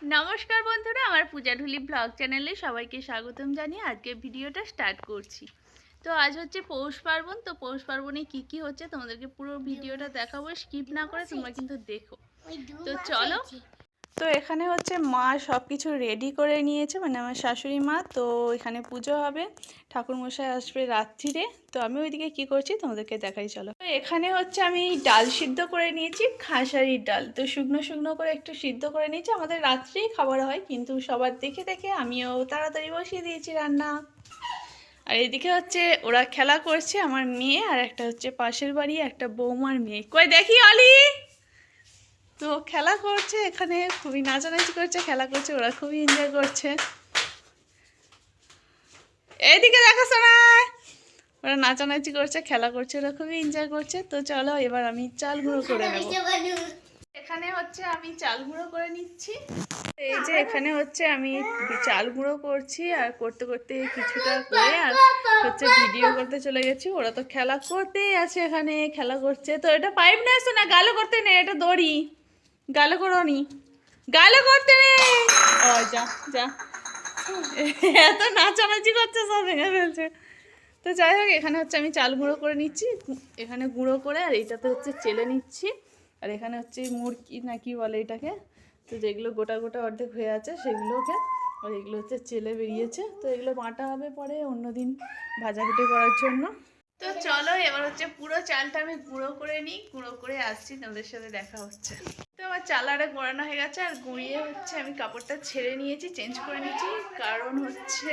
নমস্কার বন্ধুরা, আমার পূজা ঢুলি ব্লগ চ্যানেলে সবাইকে স্বাগতম জানিয়ে আজকে ভিডিওটা স্টার্ট করছি। তো আজ হচ্ছে পৌষ পার্বণ। তো পৌষ পার্বণে কি হচ্ছে তোমাদেরকে পুরো ভিডিওটা দেখাবো, স্কিপ না করে তোমরা কিন্তু দেখো। তো চলো। তো এখানে হচ্ছে মা সব কিছু রেডি করে নিয়েছে, মানে আমার শাশুড়ি মা। তো এখানে পুজো হবে, ঠাকুরমশাই আসবে রাত্রিরে। তো আমি ওইদিকে কি করছি তোমাদেরকে দেখাই, চলো। তো এখানে হচ্ছে আমি ডাল সিদ্ধ করে নিয়েছি, খাসারির ডাল। তো শুকনো শুকনো করে একটু সিদ্ধ করে নিয়েছি, আমাদের রাত্রেই খাবার হয়, কিন্তু সবার দেখে দেখে আমিও তাড়াতাড়ি বসিয়ে দিয়েছি রান্না। আর এদিকে হচ্ছে ওরা খেলা করছে, আমার মেয়ে আর একটা হচ্ছে পাশের বাড়ি একটা বৌমার মেয়ে। কই দেখি অলি। তো খেলা করছে, এখানে খুবই নাচানাচি করছে, খেলা করছে, ওরা খুবই এনজয় করছে। এইদিকে দেখাশো না, ওরা নাচানাচি করছে, খেলা করছে, ওরা খুবই এনজয় করছে। তো চলো এবার আমি চাল গুঁড়ো করে নেব। এখানে হচ্ছে আমি চাল গুঁড়ো করে নিচ্ছি। এই যে এখানে হচ্ছে আমি চাল গুঁড়ো করছি, আর করতে করতে কিছুটা করে আর হচ্ছে ভিডিও করতে চলে গেছি। ওরা তো খেলা করতেই আছে, এখানে খেলা করছে। তো এটা পাইপ না, এসো না, গালো করতে নেই, এটা দড়ি। গালো করো নি, গালো করতে নেই। ও যা যা, এত নাচানাচি করছে, সব ভেঙে ফেলছে। তো যাই হোক, এখানে হচ্ছে আমি চাল গুঁড়ো করে নিচ্ছি, এখানে গুঁড়ো করে, আর এইটাতে হচ্ছে চেলে নিচ্ছি। আর এখানে হচ্ছে মুরগি না কি বলে এটাকে, তো যেগুলো গোটা গোটা অর্ধেক হয়ে আছে সেগুলোকে, আর এগুলো হচ্ছে চেলে বেরিয়েছে। তো এগুলো বাটা হবে পরে অন্যদিন ভাজাভুটি করার জন্য। তো চলো এবার হচ্ছে পুরো চালটা আমি গুঁড়ো করে নিই, গুঁড়ো করে আসছি, তোমাদের সাথে দেখা হচ্ছে। তো আমার চাল আরে গোড়ানো হয়ে গেছে, আর গুঁড়িয়ে হচ্ছে আমি কাপড়টা ছেড়ে নিয়েছি, চেঞ্জ করে নিয়েছি, কারণ হচ্ছে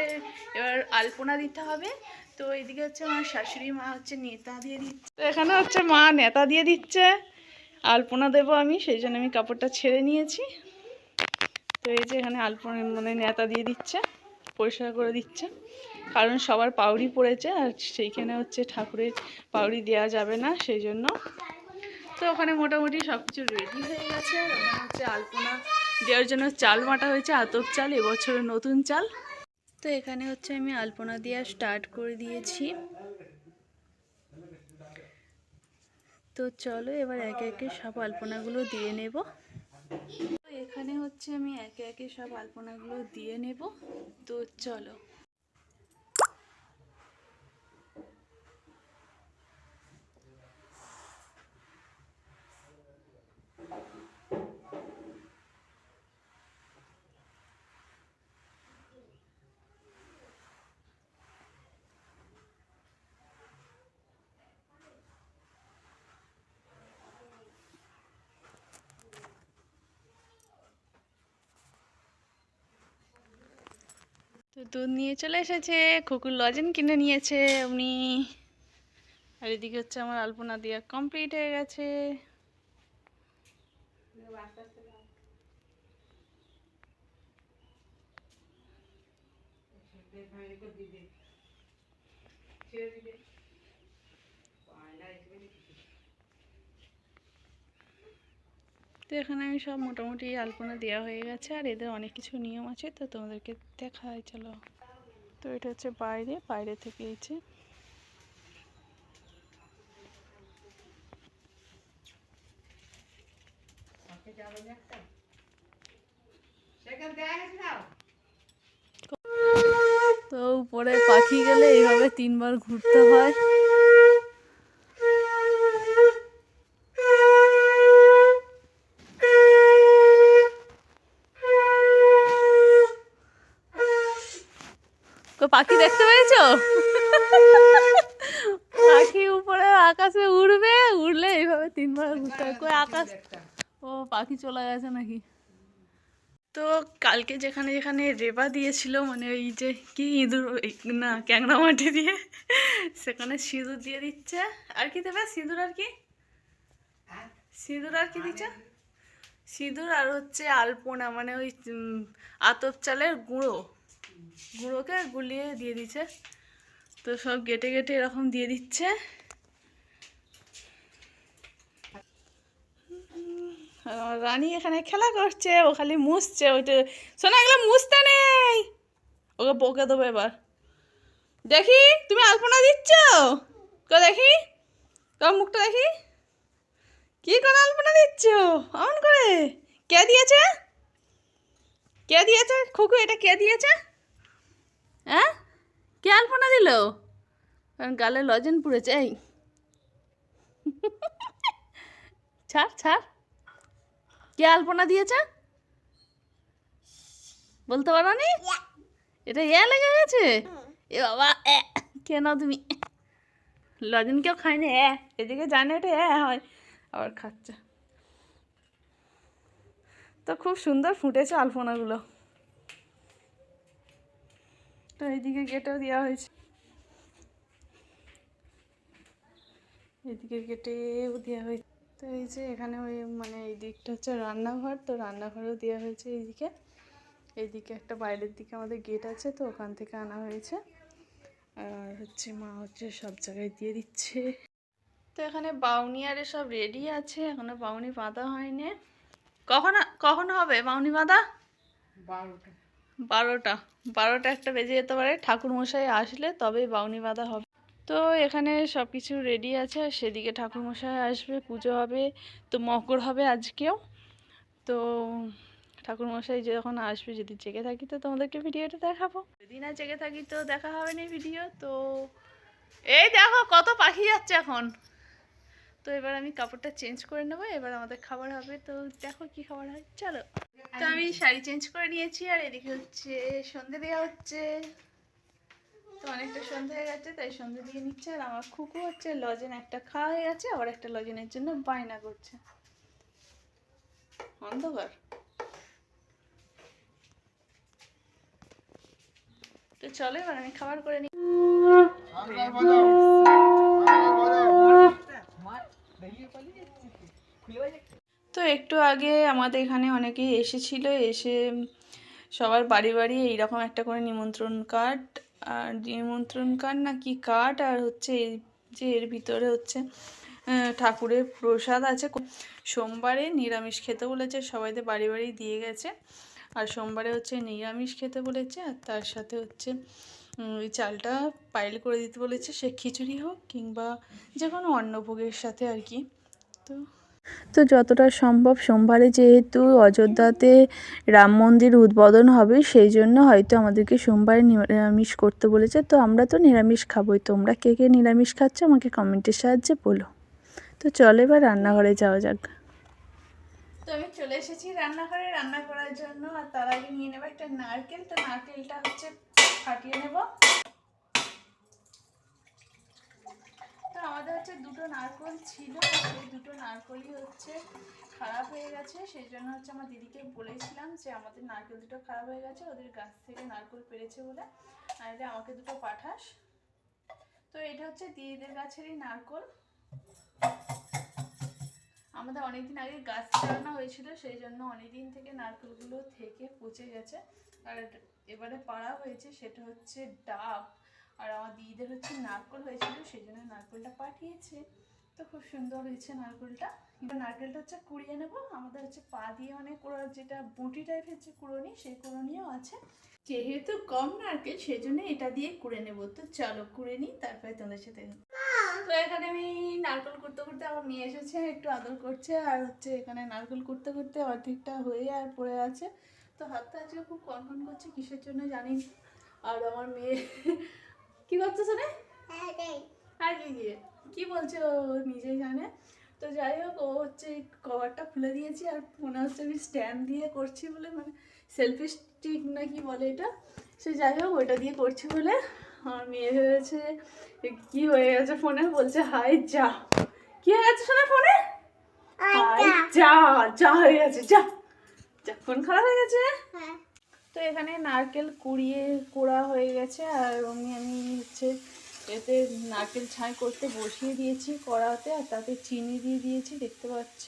এবার আলপনা দিতে হবে। তো এইদিকে হচ্ছে আমার শাশুড়ি মা হচ্ছে নেতা দিয়ে দিচ্ছে। তো এখানে হচ্ছে মা নেতা দিয়ে দিচ্ছে, আলপনা দেবো আমি, সেই জন্য আমি কাপড়টা ছেড়ে নিয়েছি। তো এই যে এখানে আলপনা মানে নেতা দিয়ে দিচ্ছে, পরিষ্কার করে দিচ্ছে, কারণ সবার পাউড়ি পড়েছে, আর সেইখানে হচ্ছে ঠাকুরের পাউড়ি দেওয়া যাবে না, সেই জন্য। তো ওখানে মোটামুটি সব কিছু রেডি হয়ে গেছে। ওখানে হচ্ছে আলপনা দেওয়ার জন্য চাল বাটা হয়েছে, আতপ চাল, এবছরের নতুন চাল। তো এখানে হচ্ছে আমি আলপনা দেওয়া স্টার্ট করে দিয়েছি। তো চলো এবার একে একে সব আলপনাগুলো দিয়ে নেব। তো এখানে হচ্ছে আমি একে একে সব আলপনাগুলো দিয়ে নেব। তো চলো। তো দুধ নিয়ে চলে এসেছে, কুকুর লজেন কিনে নিয়েছে উনি। আর এদিকে হচ্ছে আমার আলপনা দেওয়া কমপ্লিট হয়ে গেছে। তো এখানে আমি সব মোটামুটি আলপনা দেওয়া হয়ে গেছে, আর এদের অনেক কিছু নিয়ম আছে, তো তোমাদেরকে দেখাই চলো। তো এটা হচ্ছে বাইরে, বাইরে থেকে এসে তো উপরে পাখি গেলে এইভাবে 3বার ঘুরতে হয়। পাখি দেখতে পেয়েছো? পাখি উপরে আকাশে উড়বে, উড়লে এইভাবে 3বার ঘুরতে হয়। কই আকাশ, ও পাখি চলে গেছে নাকি। তো কালকে যেখানে যেখানে রেবা দিয়েছিল, মানে ওই যে কি ইঁদুর না ক্যাংড়া মাটি দিয়ে, সেখানে সিঁদুর দিয়ে দিচ্ছে। আর কি দেবে সিঁদুর, আর কি সিঁদুর, আর কি দিচ্ছে সিঁদুর, আর হচ্ছে আলপনা, মানে ওই আতপ চালের গুঁড়োকে গুলিয়ে দিয়ে দিচ্ছে। তো সব গেটে গেটে এরকম দিয়ে দিচ্ছে। আর রানী এখানে খেলা করছে, ও খালি মুছছে, ওইটা শোনা, এগুলো মুছতে নেই, ওকে বকে দেবো এবার। দেখি তুমি আলপনা দিচ্ছ, দেখি তোমার মুখটা দেখি, কি করে আলপনা দিচ্ছ অমন করে, কে দিয়েছে? কে দিয়েছে খুকু? এটা কে দিয়েছে? হ্যাঁ, কে আলপনা দিল? গালে লজেন পুড়েছে। এই ছাড় ছাড়, কে আলপনা দিয়েছে বলতে পারো নি? এটা লেগে গেছে। এ বাবা, কেন তুমি? লজেন কেউ খায়নি। এদিকে জানে এটা হয়, আবার খাচ্ছে। তো খুব সুন্দর ফুটেছে আলপনাগুলো। তো এইদিকে গেটেও দেওয়া হয়েছে, এদিকে গেটেও দেওয়া হয়েছে। তো এই যে এখানে ওই মানে এই দিকটা হচ্ছে রান্নাঘর, তো রান্নাঘরেও দেওয়া হয়েছে এইদিকে। এইদিকে একটা বাইরের দিকে আমাদের গেট আছে, তো ওখান থেকে আনা হয়েছে। আর হচ্ছে মা হচ্ছে সব জায়গায় দিয়ে দিচ্ছে। তো এখানে বাউনি আর সব রেডি আছে, এখনো বাউনি বাঁধা হয়নি। কখন কখন হবে বাউনি বাঁধা? 12টা 12টা একটা বেজে যেতে পারে, ঠাকুর মশাই আসলে তবেই বাউনি বাঁধা হবে। তো এখানে সব কিছু রেডি আছে, আর সেদিকে ঠাকুর মশাই আসবে, পুজো হবে, তো মকর হবে আজকেও। তো ঠাকুর মশাই যখন আসবে, যদি জেগে থাকি তো তোমাদেরকে ভিডিওটা দেখাবো, যদি না জেগে থাকি তো দেখা হবে না ভিডিও। তো এই দেখো কত পাখি যাচ্ছে এখন। তো এবার আমি কাপড়টা চেঞ্জ করে নেবো, এবার আমাদের খাবার হবে। তো দেখো কি খাবার হয়, চলো। তো আমি শাড়ি চেঞ্জ করে নিয়েছি, আর এদিকে হচ্ছে সন্ধে দেওয়া হচ্ছে। তো অনেকটা সন্ধে হয়ে গেছে, তাই সন্ধে দিয়ে নিচ্ছে। আর আমার খুকু হচ্ছে লজেন একটা খাওয়া হয়ে গেছে, আবার একটা লজেনের জন্য বায়না করছে। অন্ধকার। তো চলো এবার আমি খাবার করে নিই। তো একটু আগে আমাদের এখানে অনেকেই এসেছিল, এসে সবার বাড়ি বাড়ি এইরকম একটা করে নিমন্ত্রণ কার্ড, আর নিমন্ত্রণ কার্ড না কি কার্ড, আর হচ্ছে এই যে এর ভিতরে হচ্ছে ঠাকুরের প্রসাদ আছে। সোমবারে নিরামিষ খেতে বলেছে, সবাইদের বাড়ি বাড়ি দিয়ে গেছে। আর সোমবারে হচ্ছে নিরামিষ খেতে বলেছে, আর তার সাথে হচ্ছে ওই চালটা পাইল করে দিতে বলেছে, সে খিচুড়ি হোক কিংবা যে কোনো অন্নভোগের সাথে আর কি। তো যতটা সম্ভব সোমবারে যেহেতু অযোধ্যাতে রাম মন্দির উদ্বোধন হবে, সেই জন্য হয়তো আমাদেরকে সোমবারে নিরামিষ করতে বলেছে। তো আমরা তো নিরামিষ খাবোই, তোমরা কে কে নিরামিষ খাচ্ছ আমাকে কমেন্টের সাহায্যে বলো। তো চলো এবার রান্নাঘরে যাওয়া যাক। তো আমি চলে এসেছি রান্নাঘরে রান্না করার জন্য, আর তার আগে নিয়ে নেবো একটা নারকেল। তো নারকেলটা হচ্ছে ফাটিয়ে নেব। তো আমাদের হচ্ছে দুটো নারকেল ছিল, সেই দুটো নারকেলই হচ্ছে খারাপ হয়ে গেছে। সেই জন্য হচ্ছে আমার দিদিকে বলেছিলাম যে আমাদের নারকেল দুটো খারাপ হয়ে গেছে, ওদের গাছ থেকে নারকেল পেরেছে বলে, আর এটা আমাকে দুটো পাঠাস। তো এটা হচ্ছে দিদিদের গাছেরই নারকেল। আমাদের অনেকদিন আগে গাছ চালানো হয়েছিল, সেই জন্য অনেকদিন থেকে নারকেলগুলো থেকে পচে গেছে। আর এবারে পাড়া হয়েছে, সেটা হচ্ছে ডাব। আর আমার দিদিদের হচ্ছে নারকেল হয়েছিল, সেই জন্য নারকেলটা পাঠিয়েছে। তো খুব সুন্দর হয়েছে নারকেলটা। কিন্তু নারকেলটা হচ্ছে কুড়িয়ে নেবো। আমাদের হচ্ছে পা দিয়ে অনেক যেটা বুটি টাইপের যে কুড়োনি, সেই কুড়োনিও আছে। যেহেতু কম নারকেল, সেই জন্য এটা দিয়ে কুড়ে নেবো। তো চলো কুড়ে নিই, তারপরে তোমাদের সাথে। তো এখানে আমি নারকেল করতে করতে আমার মেয়ে এসেছে, একটু আদর করছে। আর হচ্ছে এখানে নারকেল করতে করতে অর্ধেকটা হয়ে আর পড়ে আছে। তো হাতটা আজকে খুব কনকন করছে, কিসের জন্য জানি না। আর আমার মেয়ে কি করছে শোনে, আর কি বলছে ও নিজেই জানে। তো যাই হোক, ও হচ্ছে কভারটা খুলে দিয়েছি, আর মনে হচ্ছে আমি স্ট্যান্ড দিয়ে করছি বলে, মানে সেলফি স্টিক না কি বলে এটা, সে যাই হোক ওইটা দিয়ে করছি বলে আমার মেয়ে হয়েছে কি হয়ে গেছে ফোনে, বলছে হাই যা। কি হয়ে গেছে শোনা ফোনে? হাই যা, যা হয়ে গেছে, যা যা, ফোন খারাপ হয়ে গেছে। তো এখানে নারকেল কোড়া হয়ে গেছে, আর আমি হচ্ছে এতে নারকেল ছাই করতে বসিয়ে দিয়েছি কড়াতে, আর তাতে চিনি দিয়ে দিয়েছি, দেখতে পাচ্ছ।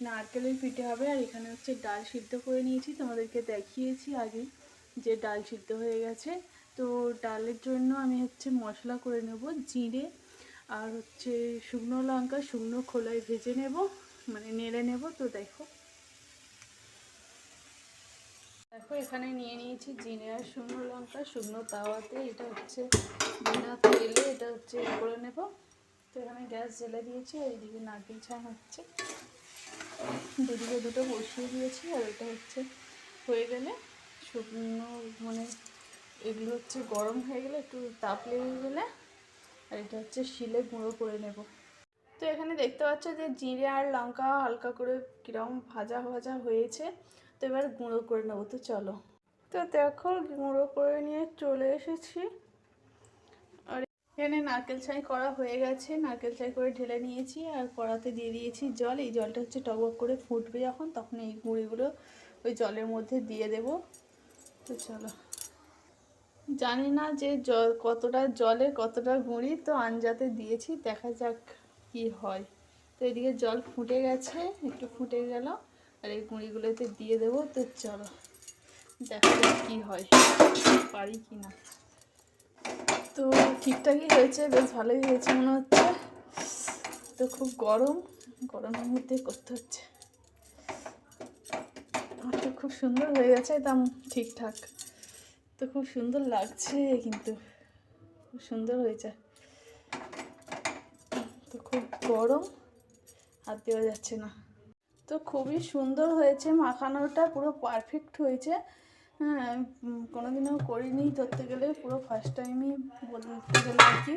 নারকেলের পিঠে হবে। আর এখানে হচ্ছে ডাল সিদ্ধ করে নিয়েছি, তোমাদেরকে দেখিয়েছি আগে যে ডাল সিদ্ধ হয়ে গেছে। তো ডালের জন্য আমি হচ্ছে মশলা করে নেব, জিরে আর হচ্ছে শুকনো লঙ্কা শুকনো খোলায় ভেজে নেব, মানে নেড়ে নেব। তো দেখো এখানে নিয়ে নিয়েছি জিরে আর শুকনো লঙ্কা শুকনো তাওয়াতে, এটা হচ্ছে বিনা তেলে এটা হচ্ছে করে নেব। তো এখানে গ্যাস জ্বেলে দিয়েছি, আর এইদিকে নারকেল ছাই হচ্ছে। দুদিকে দুটো বসিয়ে দিয়েছি। আর এটা হচ্ছে হয়ে গেলে শুকনো মানে এগুলো হচ্ছে গরম হয়ে গেলে একটু তাপ লেগে গেলে আর এটা হচ্ছে শিলে গুঁড়ো করে নেব। তো এখানে দেখতে পাচ্ছ যে জিরে আর লঙ্কা হালকা করে কীরকম ভাজা ভাজা হয়েছে। তো এবার গুঁড়ো করে নেবো। তো চলো, তো দেখো গুঁড়ো করে নিয়ে চলে এসেছি। আর এখানে নারকেল ছাই করা হয়ে গেছে, নারকেল ছাই করে ঢেলে নিয়েছি আর কড়াতে দিয়ে দিয়েছি জল। এই জলটা হচ্ছে টকবক করে ফুটবে যখন, তখন এই গুঁড়িগুলো ওই জলের মধ্যে দিয়ে দেব। তো চলো, জানি না যে জল কতটা জলে কতটা গুঁড়ি, তো আঞ্জাতে দিয়েছি, দেখা যাক কি হয়। তো এদিকে জল ফুটে গেছে, একটু ফুটে গেল আর এই গুঁড়িগুলোতে দিয়ে দেবো। তো চলো দেখা যাক কী হয়, পারি কি না। তো ঠিকঠাকই হয়েছে, বেশ ভালোই হয়েছে মনে হচ্ছে। তো খুব গরমের মধ্যে করতে হচ্ছে। তো খুব সুন্দর হয়ে গেছে, একদম ঠিকঠাক। তো খুব সুন্দর লাগছে, কিন্তু খুব সুন্দর হয়েছে। তো খুব গরম, হাত দেওয়া যাচ্ছে না। তো খুবই সুন্দর হয়েছে, মাখানোটা পুরো পারফেক্ট হয়েছে। হ্যাঁ, আমি কোনোদিনও করিনি ধরতে গেলে, পুরো ফার্স্ট টাইমই বলতে গেলে আর কি।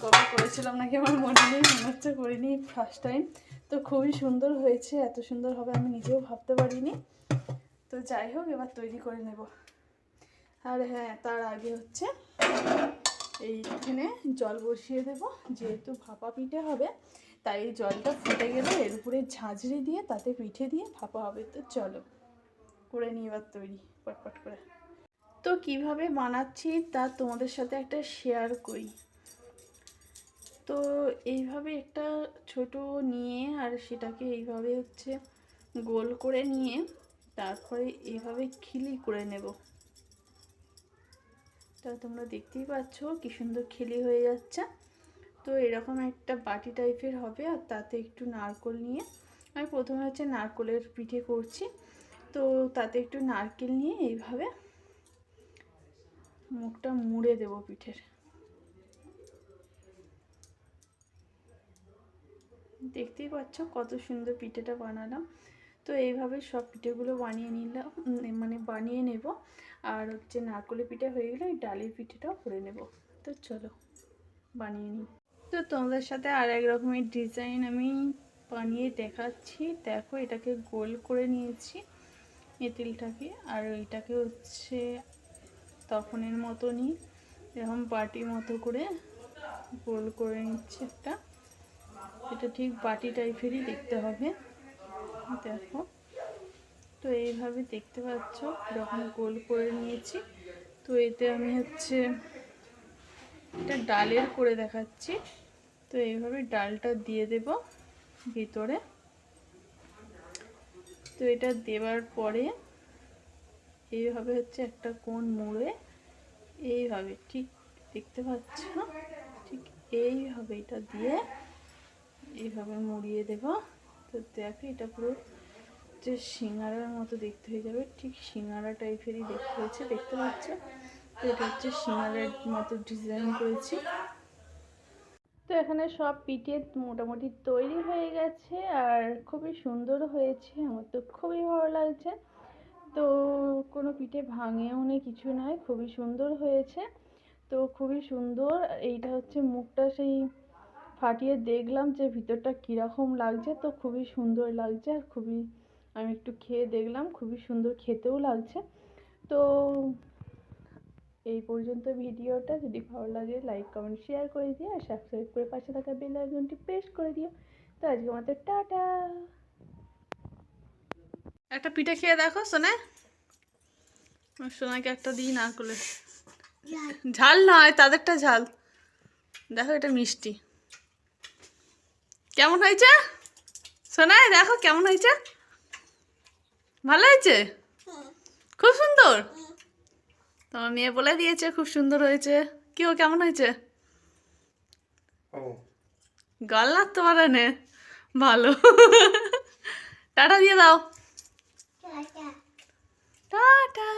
কবে করেছিলাম নাকি আমার মনে নেই, মনে হচ্ছে করিনি, ফার্স্ট টাইম। তো খুবই সুন্দর হয়েছে, এত সুন্দর হবে আমি নিজেও ভাবতে পারিনি। তো যাই হোক, এবার তৈরি করে নেব। আর হ্যাঁ, তার আগে হচ্ছে এইখানে জল বসিয়ে দেব, যেহেতু ভাপা পিঠে হবে তাই জলটা ফুটে গেলে এর উপরে ঝাঁঝরি দিয়ে তাতে পিঠে দিয়ে ভাপা হবে। তো চলো করে নিই এবার তৈরি পটপট করে। তো কিভাবে বানাচ্ছি তা তোমাদের সাথে একটা শেয়ার করি। তো এইভাবে একটা ছোট নিয়ে আর সেটাকে এইভাবে হচ্ছে গোল করে নিয়ে তারপরে এইভাবে খিলি করে নেব। তা তোমরা দেখতেই পাচ্ছ কি সুন্দর খিলি হয়ে যাচ্ছে। তো এরকম একটা বাটি টাইপের হবে আর তাতে একটু নারকেল নিয়ে, আমি প্রথমে হচ্ছে নারকেলের পিঠে করছি। তো তাতে একটু নারকেল নিয়ে এইভাবে মুখটা মুড়ে দেব পিঠের। দেখতেই পাচ্ছ কত সুন্দর পিঠেটা বানালাম। তো এইভাবে সব পিঠেগুলো বানিয়ে নিলাম, মানে বানিয়ে নেব। আর হচ্ছে নারকেলের পিঠে হয়ে গেলে ওই ডালের পিঠেটাও করে নেব। তো চলো বানিয়ে নিই। তো তোমাদের সাথে আর এক রকমের ডিজাইন আমি বানিয়ে দেখাচ্ছি। দেখো, এটাকে গোল করে নিয়েছি এঁটেলটাকে, আর ওইটাকে হচ্ছে তখনের মতনই এরকম বাটি মতো করে গোল করে নিচ্ছি একটা। এটা ঠিক বাটি টাইপেরই দেখতে হবে, দেখো। তো এইভাবে দেখতে পাচ্ছ যখন গোল করে নিয়েছি। তো এতে আমি হচ্ছে এটা ডালের করে দেখাচ্ছি। তো এইভাবে ডালটা দিয়ে দেব ভিতরে। তো এটা দেওয়ার পরে এইভাবে হচ্ছে একটা কোণ মুড়ে এইভাবে, ঠিক দেখতে পাচ্ছ, ঠিক এইভাবে এটা দিয়ে এইভাবে মুড়িয়ে দেব। তো দেখো এটা পুরো যে সিঙ্গারার মতো দেখতে হয়ে যাবে, ঠিক সিঙ্গারা টাইপেরই দেখতে হয়েছে, দেখতে পাচ্ছ। তো এটা হচ্ছে সিঙ্গারার মতো ডিজাইন করেছি। তো এখানে সব পিঠে মোটামুটি তৈরি হয়ে গেছে আর খুবই সুন্দর হয়েছে, আমার তো খুবই ভালো লাগছে। তো কোনো পিঠে ভাঙেও নেই, কিছু নয়, খুবই সুন্দর হয়েছে। তো খুবই সুন্দর। এইটা হচ্ছে মুখটা সেই ফাটিয়ে দেখলাম যে ভিতরটা কীরকম লাগছে। তো খুবই সুন্দর লাগছে আর খুবই, আমি একটু খেয়ে দেখলাম, খুবই সুন্দর খেতেও লাগছে। তো এই পর্যন্ত ভিডিওটা, যদি ভালো লাগে লাইক কমেন্ট শেয়ার করে দিও আর সাবস্ক্রাইব করে পাশে থাকা বেল আইকনটি প্রেস করে দিও। তো আজকে আমাদের টাটা। একটা পিঠে খেয়ে দেখো সোনা, সোনাকে একটা দিই না করলে, ঝাল নয় তাদেরটা ঝাল। দেখো এটা মিষ্টি, কেমন হয়েছে সোনা? দেখো কেমন হয়েছে, ভালো হয়েছে, খুব সুন্দর। তোমার মেয়ে বলে দিয়েছে খুব সুন্দর হয়েছে। কি ও কেমন হয়েছে? গাল নাড়তে পারে না, ভালো। টাটা দিয়ে দাও, টাটা।